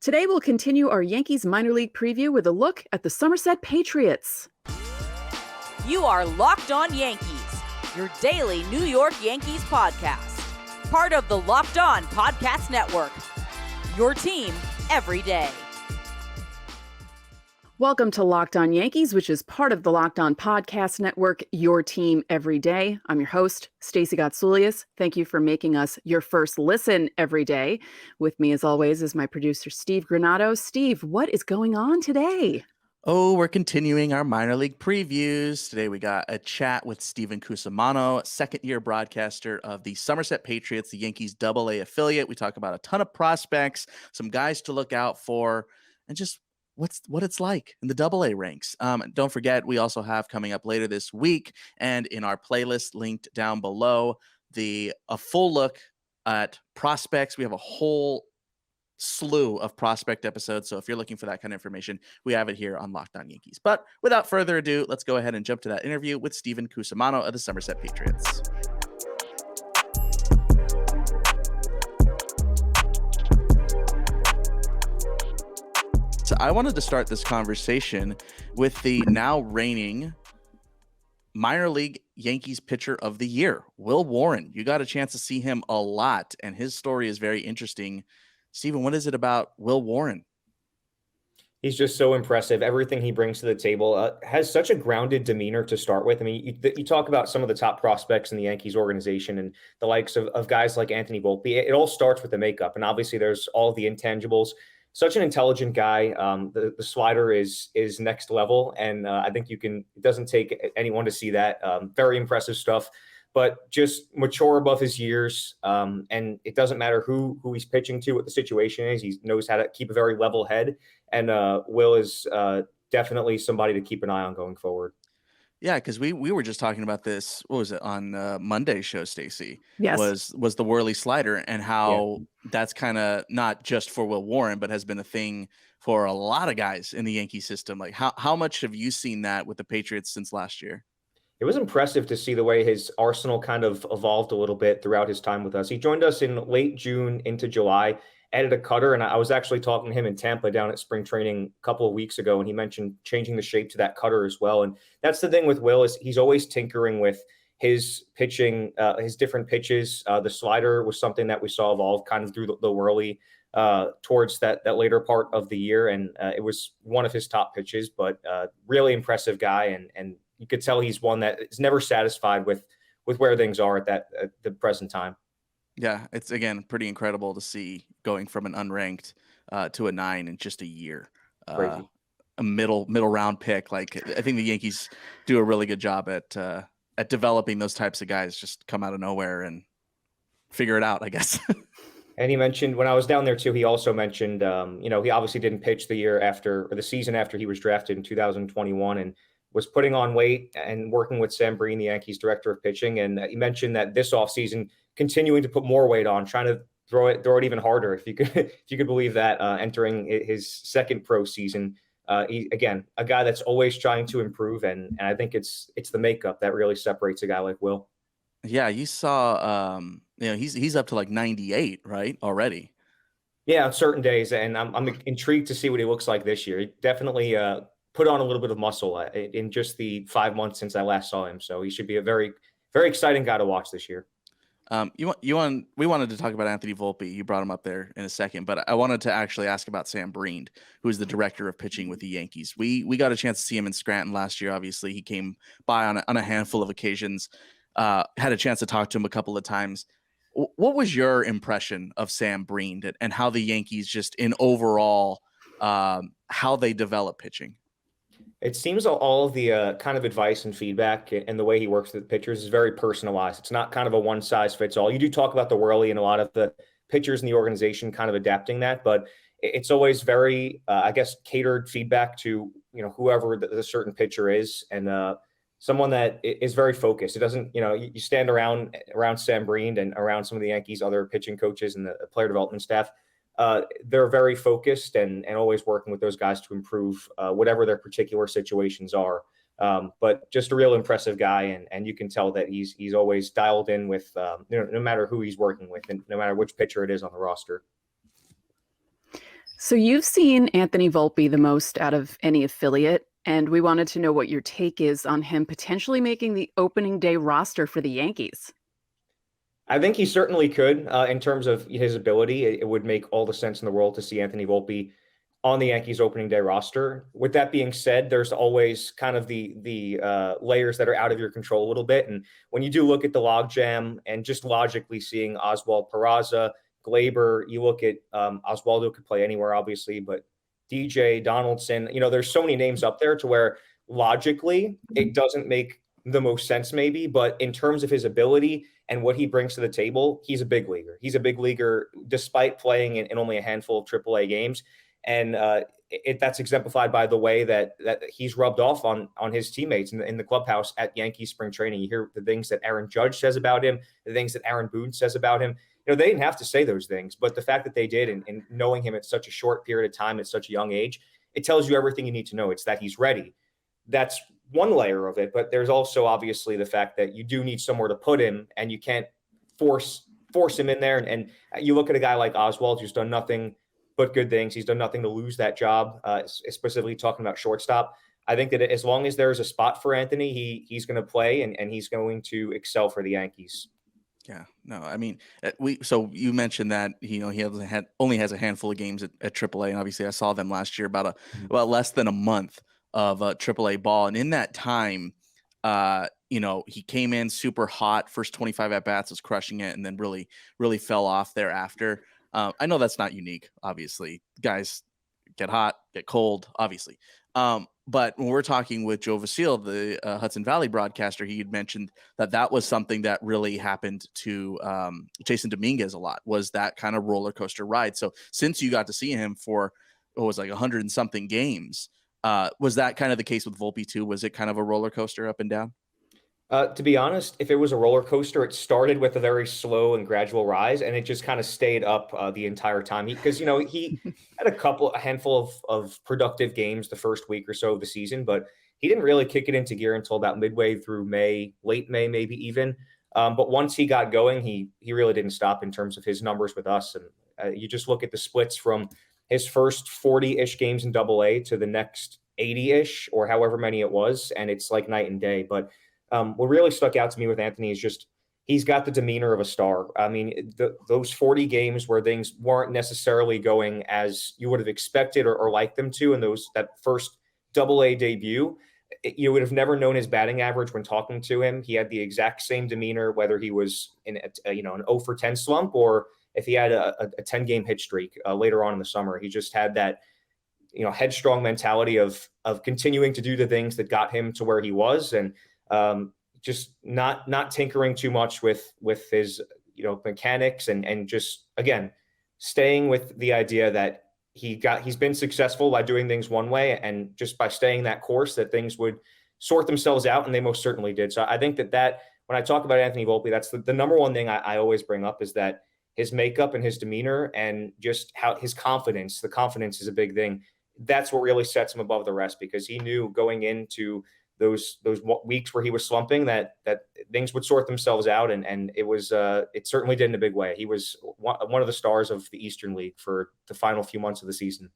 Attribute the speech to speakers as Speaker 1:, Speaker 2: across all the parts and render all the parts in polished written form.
Speaker 1: Today we'll continue our Yankees minor league preview with a look at the Somerset Patriots.
Speaker 2: You are Locked On Yankees, your daily New York Yankees podcast. Part of the Locked On Podcast Network, your team every day.
Speaker 1: Welcome to Locked On Yankees, which is part of the Locked On Podcast Network, your team every day. I'm your host, Stacey Gotsoulias. Thank you for making us your first listen every day. With me, as always, is my producer, Steve Granato. Steve, what is going on today?
Speaker 3: Oh, we're continuing our minor league previews. Today we got a chat with Steven Cusumano, second-year broadcaster of the Somerset Patriots, the Yankees AA affiliate. We talk about a ton of prospects, some guys to look out for, and just what it's like in the AA ranks. Don't forget, we also have coming up later this week and in our playlist linked down below, a full look at prospects. We have a whole slew of prospect episodes. So if you're looking for that kind of information, we have it here on Locked On Yankees. But without further ado, let's go ahead and jump to that interview with Steven Cusumano of the Somerset Patriots. So I wanted to start this conversation with the now reigning minor league Yankees pitcher of the year, Will Warren. You got a chance to see him a lot, and his story is very interesting. Steven, what is it about Will Warren?
Speaker 4: He's just so impressive. Everything he brings to the table has such a grounded demeanor to start with. I mean, you talk about some of the top prospects in the Yankees organization and the likes of guys like Anthony Volpe. It all starts with the makeup, and obviously there's all the intangibles. Such an intelligent guy. The slider is next level, and I think it doesn't take anyone to see that. Very impressive stuff, but just mature above his years. And it doesn't matter who he's pitching to, what the situation is. He knows how to keep a very level head, and Will is definitely somebody to keep an eye on going forward.
Speaker 3: Yeah, because we were just talking about this. What was it on Monday's show, Stacey?
Speaker 1: Yes.
Speaker 3: Was the whirly slider, and how that's kind of not just for Will Warren, but has been a thing for a lot of guys in the Yankee system. Like how much have you seen that with the Patriots since last year?
Speaker 4: It was impressive to see the way his arsenal kind of evolved a little bit throughout his time with us. He joined us in late June into July, added a cutter, and I was actually talking to him in Tampa down at spring training a couple of weeks ago, and he mentioned changing the shape to that cutter as well. And that's the thing with Will, is he's always tinkering with his pitching, his different pitches. The slider was something that we saw evolve kind of through the whirly towards that later part of the year, and it was one of his top pitches, but really impressive guy, and you could tell he's one that is never satisfied with where things are at the present time.
Speaker 3: Yeah, it's, again, pretty incredible to see going from an unranked to a 9 in just a year. A middle round pick. Like, I think the Yankees do a really good job at developing those types of guys, just come out of nowhere and figure it out, I guess.
Speaker 4: And he mentioned, when I was down there too, he also mentioned, he obviously didn't pitch the season after he was drafted in 2021, and was putting on weight and working with Sam Breen, the Yankees director of pitching. And he mentioned that this offseason, continuing to put more weight on, trying to throw it even harder, if you could believe that, entering his second pro season. Again, a guy that's always trying to improve, and I think it's the makeup that really separates a guy like Will.
Speaker 3: Yeah, you saw, he's up to like 98, right, already.
Speaker 4: Yeah, on certain days, and I'm intrigued to see what he looks like this year. He definitely put on a little bit of muscle in just the 5 months since I last saw him, so he should be a very, very exciting guy to watch this year.
Speaker 3: We wanted to talk about Anthony Volpe. You brought him up there in a second, but I wanted to actually ask about Sam Breen, who is the director of pitching with the Yankees. We got a chance to see him in Scranton last year. Obviously, he came by on a handful of occasions. Had a chance to talk to him a couple of times. What was your impression of Sam Breen and how the Yankees, just in overall, how they develop pitching?
Speaker 4: It seems all of the kind of advice and feedback and the way he works with the pitchers is very personalized. It's not kind of a one size fits all. You do talk about the whirly and a lot of the pitchers in the organization kind of adapting that, but it's always very, catered feedback to, whoever the certain pitcher is, and someone that is very focused. It doesn't, you stand around Sam Breen and around some of the Yankees' other pitching coaches and the player development staff. They're very focused and always working with those guys to improve whatever their particular situations are. But just a real impressive guy, and you can tell that he's always dialed in with no matter who he's working with and no matter which pitcher it is on the roster.
Speaker 1: So you've seen Anthony Volpe the most out of any affiliate, and we wanted to know what your take is on him potentially making the opening day roster for the Yankees.
Speaker 4: I think he certainly could, in terms of his ability. It would make all the sense in the world to see Anthony Volpe on the Yankees opening day roster. With that being said, there's always kind of the layers that are out of your control a little bit. And when you do look at the logjam and just logically seeing Oswald Peraza, Glaber, you look at Oswaldo could play anywhere, obviously, but DJ Donaldson, there's so many names up there to where logically it doesn't make the most sense maybe, but in terms of his ability and what he brings to the table, he's a big leaguer. He's a big leaguer despite playing in only a handful of AAA games. And that's exemplified by the way that he's rubbed off on his teammates in the clubhouse at Yankee spring training. You hear the things that Aaron Judge says about him, the things that Aaron Boone says about him. They didn't have to say those things, but the fact that they did and knowing him at such a short period of time at such a young age, it tells you everything you need to know. It's that he's ready. That's one layer of it, but there's also obviously the fact that you do need somewhere to put him, and you can't force him in there. And you look at a guy like Oswald, who's done nothing but good things. He's done nothing to lose that job, specifically talking about shortstop. I think that as long as there's a spot for Anthony, he's going to play and he's going to excel for the Yankees.
Speaker 3: Yeah, no, I mean, so you mentioned that, he only has a handful of games at AAA, and obviously I saw them last year, about less than a month of AAA ball. And in that time, he came in super hot, first 25 at bats was crushing it, and then really, really fell off thereafter. I know that's not unique, obviously. Guys get hot, get cold, obviously. But when we're talking with Joe Vasile, the Hudson Valley broadcaster, he had mentioned that was something that really happened to Jason Dominguez a lot, was that kind of roller coaster ride. So since you got to see him for, it was like 100 and something games, was that kind of the case with Volpe too? Was it kind of a roller coaster up and down?
Speaker 4: To be honest, if it was a roller coaster, it started with a very slow and gradual rise, and it just kind of stayed up the entire time. Because he had a handful of productive games the first week or so of the season, but he didn't really kick it into gear until about midway through May, late May, maybe even. But once he got going, he really didn't stop in terms of his numbers with us. And you just look at the splits from his first 40-ish games in Double-A to the next 80-ish, or however many it was, and it's like night and day. But what really stuck out to me with Anthony is just he's got the demeanor of a star. I mean, those 40 games where things weren't necessarily going as you would have expected or liked them to, and that first Double-A debut, you would have never known his batting average when talking to him. He had the exact same demeanor, whether he was in an 0 for 10 slump or if he had a 10-game hit streak later on in the summer. He just had that headstrong mentality of continuing to do the things that got him to where he was, and just not tinkering too much with his mechanics, and just again staying with the idea that he's been successful by doing things one way, and just by staying that course that things would sort themselves out, and they most certainly did. So I think that when I talk about Anthony Volpe, that's the number one thing I always bring up, is that his makeup and his demeanor, and just how his confidence. The confidence is a big thing. That's what really sets him above the rest, because he knew going into those weeks where he was slumping that things would sort themselves out, and it certainly did in a big way. He was one of the stars of the Eastern League for the final few months of the season.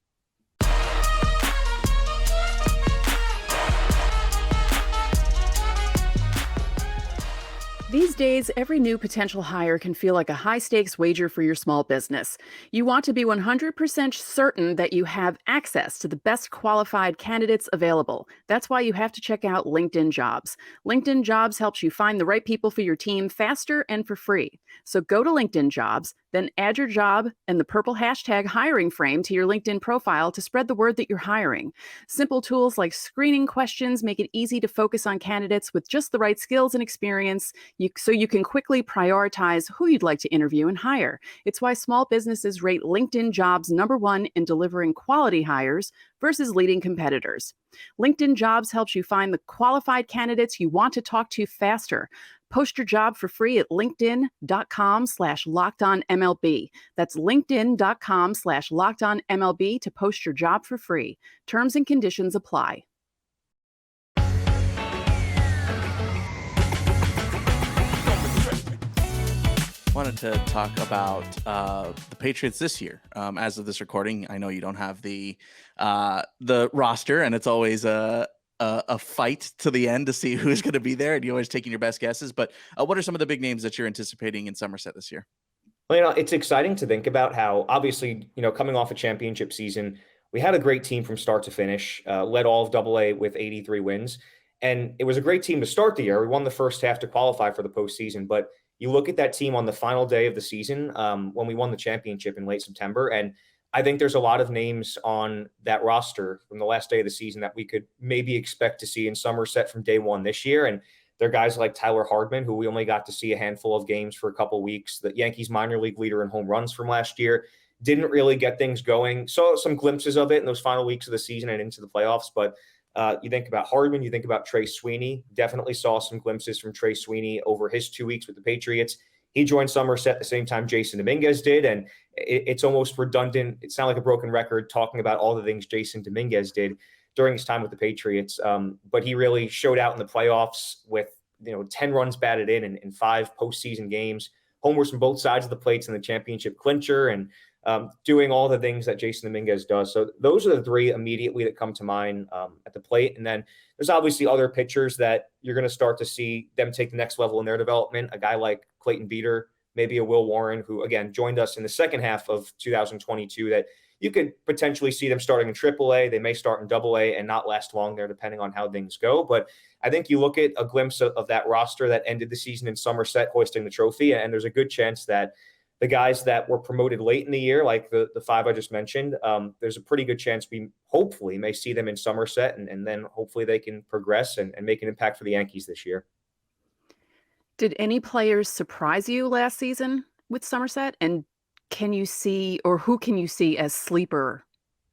Speaker 1: These days, every new potential hire can feel like a high-stakes wager for your small business. You want to be 100% certain that you have access to the best qualified candidates available. That's why you have to check out LinkedIn Jobs. LinkedIn Jobs helps you find the right people for your team faster and for free. So go to LinkedIn Jobs, then add your job and the purple hashtag hiring frame to your LinkedIn profile to spread the word that you're hiring. Simple tools like screening questions make it easy to focus on candidates with just the right skills and experience, so you can quickly prioritize who you'd like to interview and hire. It's why small businesses rate LinkedIn Jobs #1 in delivering quality hires versus leading competitors. LinkedIn Jobs helps you find the qualified candidates you want to talk to faster. Post your job for free at linkedin.com/lockedonmlb. That's linkedin.com/lockedonmlb to post your job for free. Terms and conditions apply.
Speaker 3: wanted to talk about the Patriots this year. As of this recording, I know you don't have the roster, and it's always a fight to the end to see who's going to be there, and you're always taking your best guesses. But what are some of the big names that you're anticipating in Somerset this year?
Speaker 4: Well, it's exciting to think about how, obviously, coming off a championship season, we had a great team from start to finish, led all of AA with 83 wins. And it was a great team to start the year. We won the first half to qualify for the postseason. But you look at that team on the final day of the season, when we won the championship in late September, and I think there's a lot of names on that roster from the last day of the season that we could maybe expect to see in Somerset from day one this year. And they're guys like Tyler Hardman, who we only got to see a handful of games for a couple of weeks. The Yankees minor league leader in home runs from last year. Didn't really get things going. Saw some glimpses of it in those final weeks of the season and into the playoffs. But you think about Hardman, you think about Trey Sweeney. Definitely saw some glimpses from Trey Sweeney over his 2 weeks with the Patriots. He joined Somerset at the same time Jason Dominguez did. And it's almost redundant. It sounded like a broken record talking about all the things Jason Dominguez did during his time with the Patriots. But he really showed out in the playoffs with 10 runs batted in 5 postseason games, homers from both sides of the plates in the championship clincher, and doing all the things that Jason Dominguez does. So those are the 3 immediately that come to mind at the plate. And then there's obviously other pitchers that you're going to start to see them take the next level in their development. A guy like Clayton Beater, maybe a Will Warren, who again joined us in the second half of 2022, that you could potentially see them starting in AAA. They may start in AA and not last long there, depending on how things go. But I think you look at a glimpse of that roster that ended the season in Somerset hoisting the trophy, and there's a good chance that the guys that were promoted late in the year, like the 5 I just mentioned, there's a pretty good chance we hopefully may see them in Somerset, and then hopefully they can progress and make an impact for the Yankees this year.
Speaker 1: Did any players surprise you last season with Somerset? And can you see, or who can you see as sleeper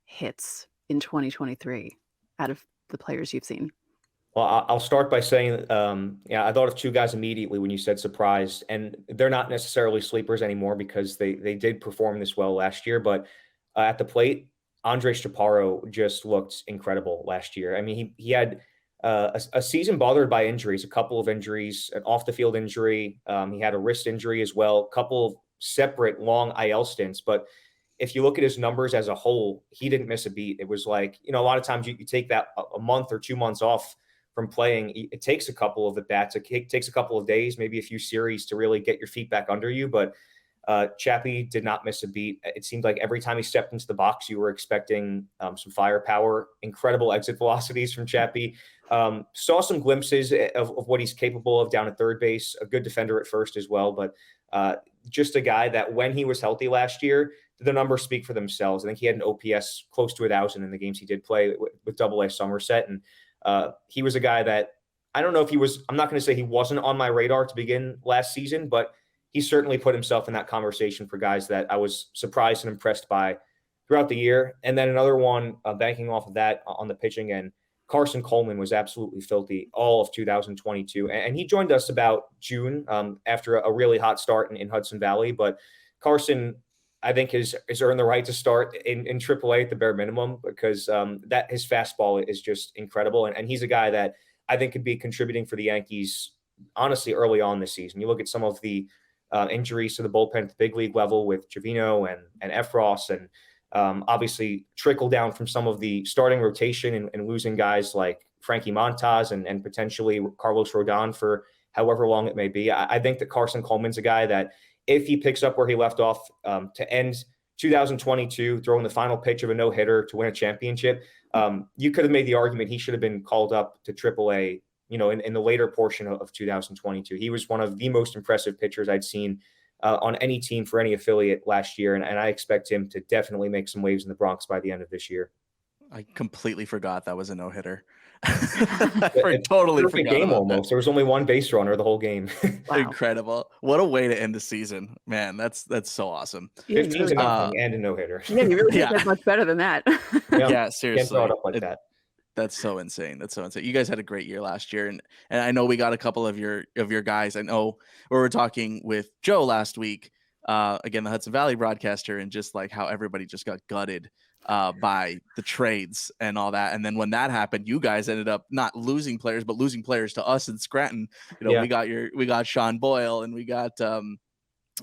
Speaker 1: hits in 2023 out of the players you've seen?
Speaker 4: Well, I'll start by saying, I thought of 2 guys immediately when you said surprised, and they're not necessarily sleepers anymore because they did perform this well last year. But at the plate, Andres Chaparro just looked incredible last year. I mean, he had a season bothered by injuries, a couple of injuries, an off-the-field injury. He had a wrist injury as well, a couple of separate long IL stints. But if you look at his numbers as a whole, he didn't miss a beat. It was like, a lot of times you take that a month or 2 months off from playing. It takes a couple of at-bats. It takes a couple of days, maybe a few series to really get your feet back under you. But Chappie did not miss a beat. It seemed like every time he stepped into the box, you were expecting some firepower, incredible exit velocities from Chappie. Saw some glimpses of what he's capable of down at third base, a good defender at first as well. But just a guy that when he was healthy last year, the numbers speak for themselves. I think he had an OPS close to 1,000 in the games he did play with AA Somerset. And he was a guy that I'm not going to say he wasn't on my radar to begin last season, but he certainly put himself in that conversation for guys that I was surprised and impressed by throughout the year. And then another one, banking off of that on the pitching end, Carson Coleman was absolutely filthy all of 2022. And he joined us about June after a really hot start in Hudson Valley. But Carson, I think, has earned the right to start in AAA at the bare minimum because that his fastball is just incredible. And he's a guy that I think could be contributing for the Yankees, honestly, early on this season. You look at some of the injuries to the bullpen at the big league level with Trevino and Efros, and obviously trickle down from some of the starting rotation and losing guys like Frankie Montas and potentially Carlos Rodon for however long it may be. I think that Carson Coleman's a guy that if he picks up where he left off to end 2022, throwing the final pitch of a no-hitter to win a championship, you could have made the argument he should have been called up to AAA, in the later portion of 2022. He was one of the most impressive pitchers I'd seen on any team for any affiliate last year, and I expect him to definitely make some waves in the Bronx by the end of this year.
Speaker 3: I completely forgot that was a no-hitter. I totally forgot
Speaker 4: game
Speaker 3: about
Speaker 4: almost.
Speaker 3: that.
Speaker 4: There was only one base runner the whole game.
Speaker 1: Wow.
Speaker 3: Incredible. What a way to end the season. Man, that's so awesome.
Speaker 4: 15 to nothing and a no-hitter.
Speaker 1: Yeah, you really can't get much better than that.
Speaker 3: Yeah, seriously.
Speaker 4: Can't throw it up like that.
Speaker 3: That's so insane. You guys had a great year last year, and I know we got a couple of your guys. I know we were talking with Joe last week, again, the Hudson Valley broadcaster, and just like how everybody just got gutted by the trades and all that. And then when that happened, you guys ended up not losing players, but losing players to us in Scranton. We got Sean Boyle, and we got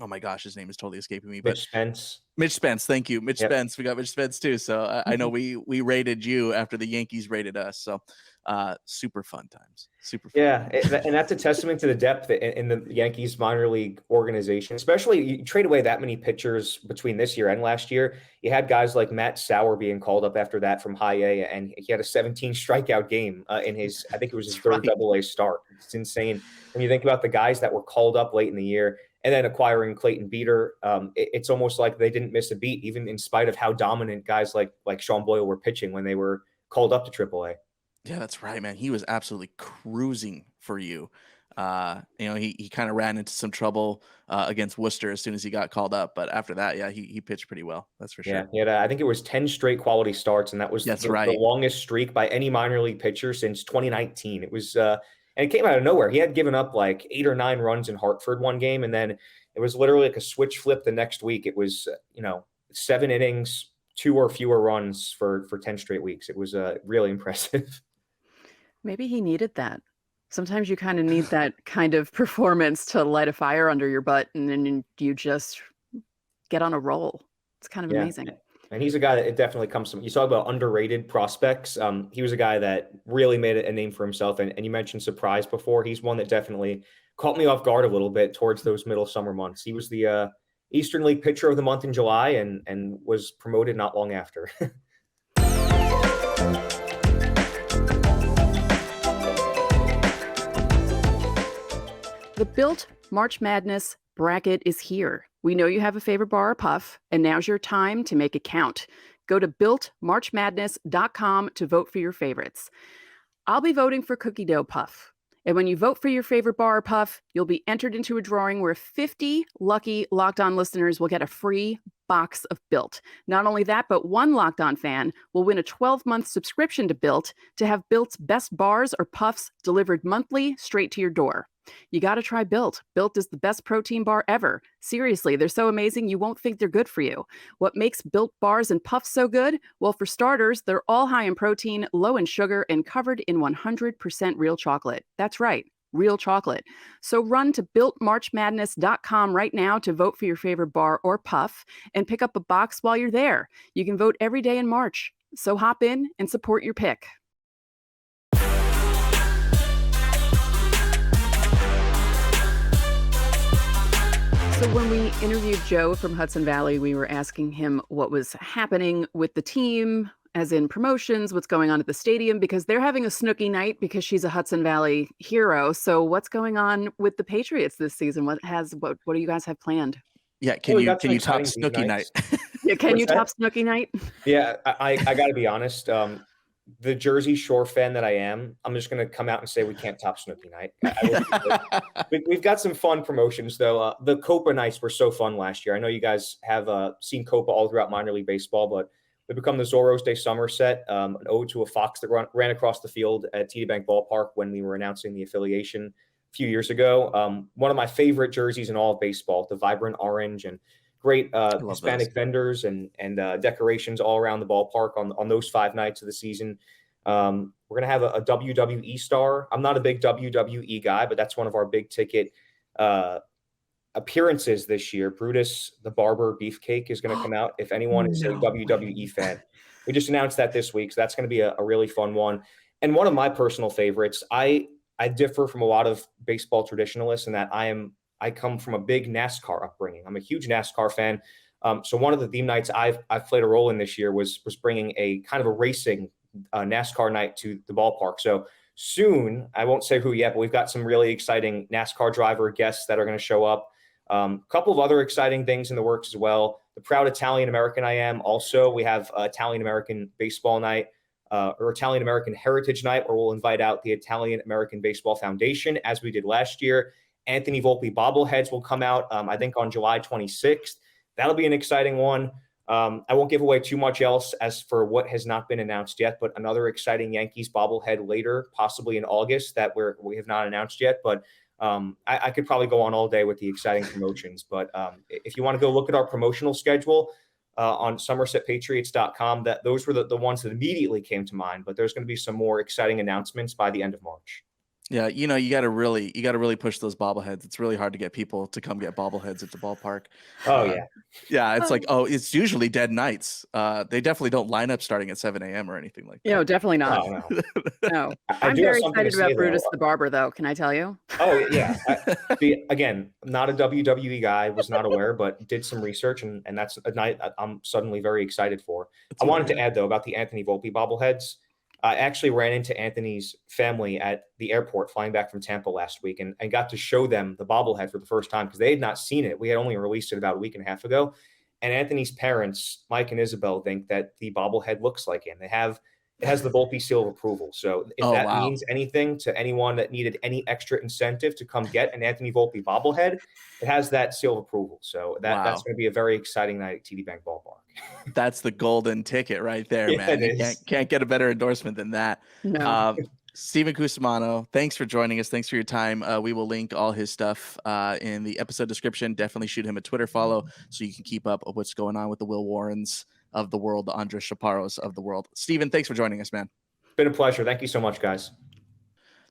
Speaker 3: Oh my gosh, his name is totally escaping me. But
Speaker 4: Mitch Spence.
Speaker 3: Mitch Spence, thank you, Mitch
Speaker 4: Yep.
Speaker 3: Spence. We got Mitch Spence too. So I know we rated you after the Yankees rated us. So super fun times. Super fun.
Speaker 4: Yeah, and that's a testament to the depth in the Yankees minor league organization. Especially, you trade away that many pitchers between this year and last year. You had guys like Matt Sauer being called up after that from High A, and he had a 17 strikeout game in his, I think it was his third Double A start. It's insane when you think about the guys that were called up late in the year, and then acquiring Clayton Beeter. It's almost like they didn't miss a beat, even in spite of how dominant guys like Sean Boyle were pitching when they were called up to Triple A.
Speaker 3: Yeah, that's right, man. He was absolutely cruising for you. He kind of ran into some trouble against Worcester as soon as he got called up. But after that, yeah, he pitched pretty well. That's for sure.
Speaker 4: Yeah, I think it was 10 straight quality starts, and that was the longest streak by any minor league pitcher since 2019. It was, and it came out of nowhere. He had given up like 8 or 9 runs in Hartford one game, and then it was literally like a switch flip the next week. It was, 7 innings, 2 or fewer runs for 10 straight weeks. It was really impressive.
Speaker 1: Maybe he needed that. Sometimes you kind of need that kind of performance to light a fire under your butt, and then you just get on a roll. It's kind of amazing.
Speaker 4: And he's a guy that it definitely comes from. You talk about underrated prospects. He was a guy that really made a name for himself. And you mentioned surprise before. He's one that definitely caught me off guard a little bit towards those middle summer months. He was the Eastern League Pitcher of the Month in July and was promoted not long after.
Speaker 1: The Built March Madness bracket is here. We know you have a favorite bar or puff, and now's your time to make it count. Go to builtmarchmadness.com to vote for your favorites. I'll be voting for Cookie Dough Puff. And when you vote for your favorite bar or puff, you'll be entered into a drawing where 50 lucky Locked On listeners will get a free box of Built. Not only that, but one Locked On fan will win a 12-month subscription to Built to have Built's best bars or puffs delivered monthly straight to your door. You got to try Built. Built is the best protein bar ever. Seriously, they're so amazing you won't think they're good for you. What makes Built bars and puffs so good? Well, for starters, they're all high in protein, low in sugar, and covered in 100% real chocolate. That's right, real chocolate. So run to builtmarchmadness.com right now to vote for your favorite bar or puff and pick up a box while you're there. You can vote every day in March. So hop in and support your pick. So when we interviewed Joe from Hudson Valley, we were asking him what was happening with the team, as in promotions, what's going on at the stadium, because they're having a Snooki night because she's a Hudson Valley hero. So what's going on with the Patriots this season? What do you guys have planned?
Speaker 3: Yeah, can you top Snooki night?
Speaker 1: Yeah, can you top Snooki night?
Speaker 4: Yeah, I got to be honest. The Jersey Shore fan that I am, I'm just going to come out and say we can't top Snooki night. We've got some fun promotions, though. The Copa nights were so fun last year. I know you guys have seen Copa all throughout minor league baseball, but we become the Zorros de Somerset, an ode to a fox that ran across the field at TD Bank Ballpark when we were announcing the affiliation a few years ago. One of my favorite jerseys in all of baseball, the vibrant orange and great Hispanic vendors and decorations all around the ballpark on those 5 nights of the season. We're going to have a WWE star. I'm not a big WWE guy, but that's one of our big ticket appearances this year. Brutus the Barber Beefcake is going to come out. If anyone is a WWE fan, we just announced that this week. So that's going to be a really fun one. And one of my personal favorites, I differ from a lot of baseball traditionalists in that I come from a big NASCAR upbringing. I'm a huge NASCAR fan. So one of the theme nights I've played a role in this year was bringing a kind of a racing NASCAR night to the ballpark. So soon, I won't say who yet, but we've got some really exciting NASCAR driver guests that are going to show up. A couple of other exciting things in the works as well. The proud Italian American I am. Also, we have Italian American baseball night or Italian American Heritage Night, where we'll invite out the Italian American Baseball Foundation, as we did last year. Anthony Volpe bobbleheads will come out, I think, on July 26th. That'll be an exciting one. I won't give away too much else as for what has not been announced yet, but another exciting Yankees bobblehead later, possibly in August, that we have not announced yet. But I could probably go on all day with the exciting promotions. But if you want to go look at our promotional schedule on SomersetPatriots.com, those were the ones that immediately came to mind. But there's going to be some more exciting announcements by the end of March.
Speaker 3: Yeah, you got to really push those bobbleheads. It's really hard to get people to come get bobbleheads at the ballpark.
Speaker 4: Oh
Speaker 3: Uh,
Speaker 4: yeah.
Speaker 3: yeah, it's like, it's usually dead nights. They definitely don't line up starting at 7 a.m. or anything like that.
Speaker 1: Definitely not.
Speaker 4: Oh no.
Speaker 1: No.
Speaker 4: I
Speaker 1: I'm
Speaker 4: do have
Speaker 1: very
Speaker 4: something to
Speaker 1: excited about
Speaker 4: say though.
Speaker 1: Brutus the Barber, though. Can I tell you?
Speaker 4: Oh yeah. Again, not a WWE guy, was not aware, but did some research, and that's a night I'm suddenly very excited for. I wanted to add though about the Anthony Volpe bobbleheads. I actually ran into Anthony's family at the airport flying back from Tampa last week, and got to show them the bobblehead for the first time because they had not seen it. We had only released it about a week and a half ago. And Anthony's parents, Mike and Isabel, think that the bobblehead looks like him. It has the Volpe seal of approval. So if that
Speaker 3: wow.
Speaker 4: means anything to anyone that needed any extra incentive to come get an Anthony Volpe bobblehead, it has that seal of approval. So that's going to be a very exciting night at TD Bank Ballpark.
Speaker 3: That's the golden ticket right there,
Speaker 4: Yeah,
Speaker 3: man.
Speaker 4: it
Speaker 3: You
Speaker 4: is.
Speaker 3: can't get a better endorsement than that.
Speaker 1: No.
Speaker 3: Stephen Cusumano, thanks for joining us. Thanks for your time. We will link all his stuff in the episode description. Definitely shoot him a Twitter follow so you can keep up with what's going on with the Will Warrens of the world, the Andres Chaparros of the world. Stephen, thanks for joining us, man.
Speaker 4: It's been a pleasure. Thank you so much, guys.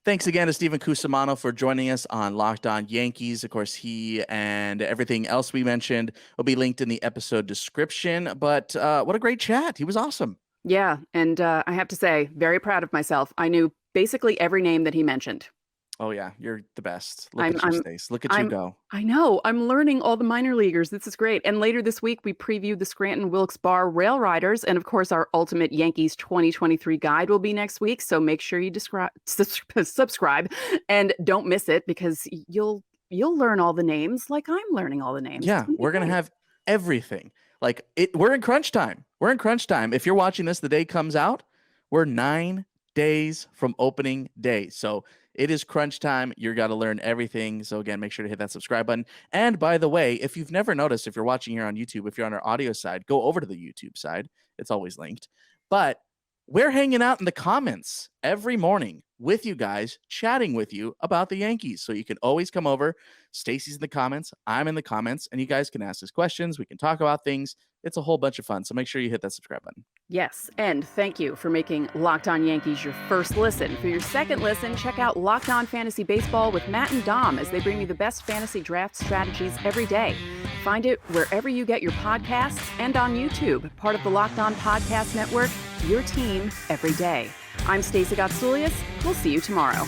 Speaker 3: Thanks again to Stephen Cusumano for joining us on Locked On Yankees. Of course, he and everything else we mentioned will be linked in the episode description. But what a great chat. He was awesome.
Speaker 1: Yeah. And I have to say, very proud of myself. I knew basically every name that he mentioned.
Speaker 3: Oh, yeah. You're the best. Look at you, Stace. Look at you go.
Speaker 1: I know. I'm learning all the minor leaguers. This is great. And later this week, we preview the Scranton Wilkes Barre Rail Riders. And of course, our Ultimate Yankees 2023 guide will be next week. So make sure you subscribe and don't miss it because you'll learn all the names like I'm learning all the names.
Speaker 3: Yeah, we're going to have everything. Like we're in crunch time. We're in crunch time. If you're watching this, the day comes out, we're 9 days from opening day. So it is crunch time. You're got to learn everything. So again, make sure to hit that subscribe button. And by the way, if you've never noticed, if you're watching here on YouTube, if you're on our audio side, go over to the YouTube side. It's always linked. But we're hanging out in the comments every morning with you guys, chatting with you about the Yankees. So you can always come over. Stacy's in the comments. I'm in the comments. And you guys can ask us questions. We can talk about things. It's a whole bunch of fun. So make sure you hit that subscribe button.
Speaker 1: Yes. And thank you for making Locked On Yankees your first listen. For your second listen, check out Locked On Fantasy Baseball with Matt and Dom as they bring you the best fantasy draft strategies every day. Find it wherever you get your podcasts and on YouTube, part of the Locked On Podcast Network, your team every day. I'm Stacey Gotsoulias. We'll see you tomorrow.